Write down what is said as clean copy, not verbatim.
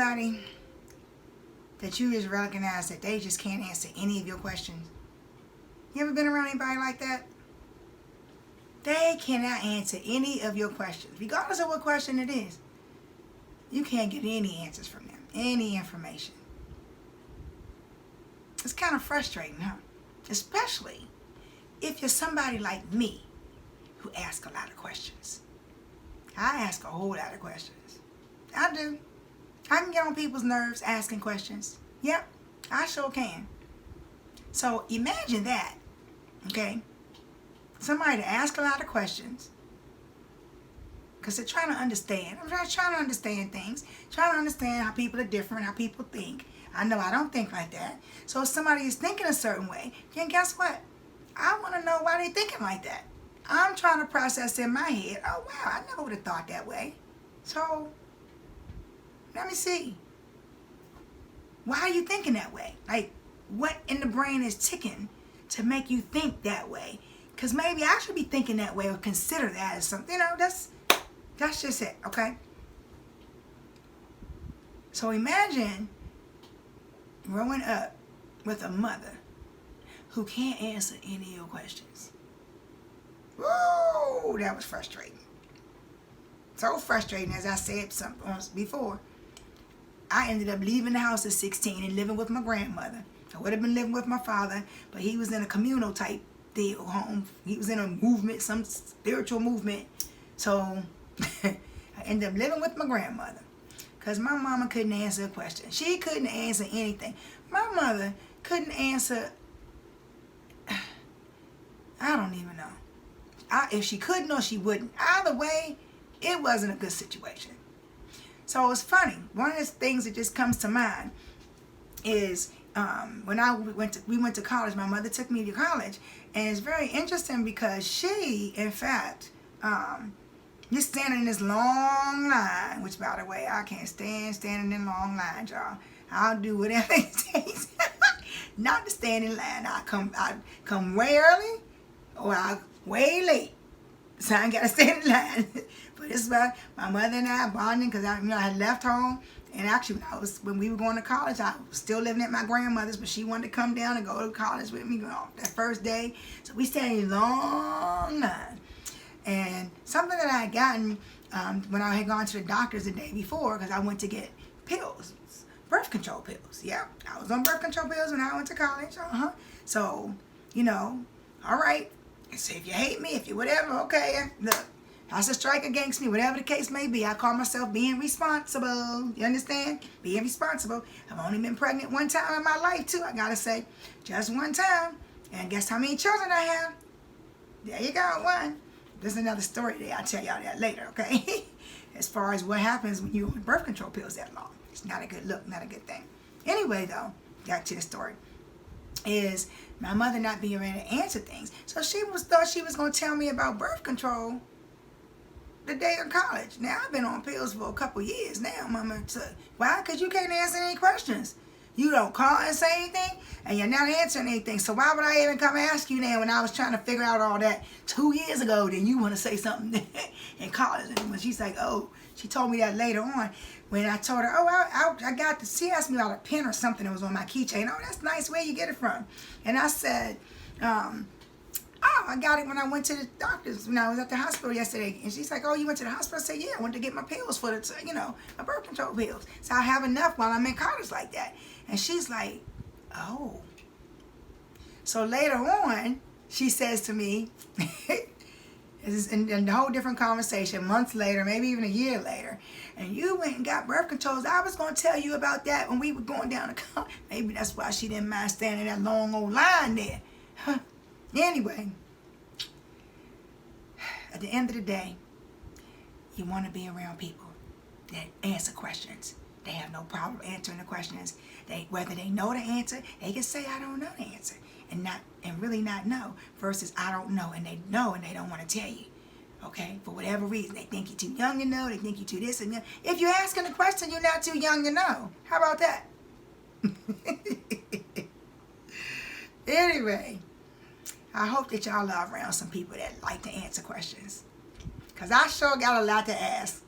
anybody that you just recognize that they just can't answer any of your questions? You ever been around anybody like that? They cannot answer any of your questions, regardless of what question it is. You can't get any answers from them, any information. It's kind of frustrating, huh? Especially if you're somebody like me who asks a lot of questions. I ask a whole lot of questions. I do. I can get on people's nerves asking questions. Yep, I sure can. So imagine that, okay? Somebody to ask a lot of questions because they're trying to understand. I'm trying to understand things, trying to understand how people are different, how people think. I know I don't think like that. So if somebody is thinking a certain way, then guess what? I want to know why they're thinking like that. I'm trying to process in my head, oh wow, I never would have thought that way. So, let me see. Why are you thinking that way? Like, what in the brain is ticking to make you think that way? Because maybe I should be thinking that way or consider that as something, that's just it, okay? So imagine growing up with a mother who can't answer any of your questions. Whoa, that was frustrating. So frustrating, as I said once before. I ended up leaving the house at 16 and living with my grandmother. I would have been living with my father, but he was in a communal type deal home. He was in a movement, some spiritual movement. So I ended up living with my grandmother because my mama couldn't answer a question. She couldn't answer anything. My mother couldn't answer, I don't even know. If she couldn't or she wouldn't. Either way, it wasn't a good situation. So it's funny. One of the things that just comes to mind is when we went to college. My mother took me to college, and it's very interesting because she, in fact, just standing in this long line. Which, by the way, I can't stand standing in long lines, y'all. I'll do whatever it takes not to stand in line. I come way early, or I way late. So I ain't gotta stand in line. But this is about my mother and I bonding because I had left home. And actually, when we were going to college, I was still living at my grandmother's, but she wanted to come down and go to college with me that first day. So we stayed in a long line. And something that I had gotten when I had gone to the doctor's the day before, because I went to get pills, birth control pills. Yeah, I was on birth control pills when I went to college. So, all right. So if you hate me, if you whatever, okay, look, that's a strike against me, whatever the case may be. I call myself being responsible. You understand? Being responsible. I've only been pregnant one time in my life, too. I gotta say, just one time. And guess how many children I have? There you go, one. There's another story there. I'll tell y'all that later, okay? As far as what happens when you're on birth control pills that long. It's not a good look, not a good thing. Anyway, though, back to the story. Is my mother not being ready to answer things. So she thought she was going to tell me about birth control the day of college. Now, I've been on pills for a couple years now, Mama. Why? Because you can't answer any questions. You don't call and say anything, and you're not answering anything. So why would I even come ask you now when I was trying to figure out all that 2 years ago? Then you want to say something in college. And when she's like, oh, she told me that later on. When I told her, oh, I got this. She asked me about a pen or something that was on my keychain. Oh, that's nice. Where you get it from? And I said, I got it when I went to the doctor's when I was at the hospital yesterday. And she's like, oh, you went to the hospital? I said, yeah, I went to get my pills for my birth control pills. So I have enough while I'm in college like that. And she's like, oh. So later on, she says to me, in a whole different conversation, months later, maybe even a year later, and you went and got birth controls. I was going to tell you about that when we were going down the college. Maybe that's why she didn't mind standing in that long old line there. Huh. Anyway, at the end of the day, you want to be around people that answer questions. They have no problem answering the questions. Whether they know the answer, they can say, I don't know the answer. And really not know, versus I don't know and they know and they don't want to tell you. Okay? For whatever reason. They think you're too young to know. They think you're too this and that. If you're asking a question, you're not too young to know. How about that? Anyway, I hope that y'all are around some people that like to answer questions. Because I sure got a lot to ask.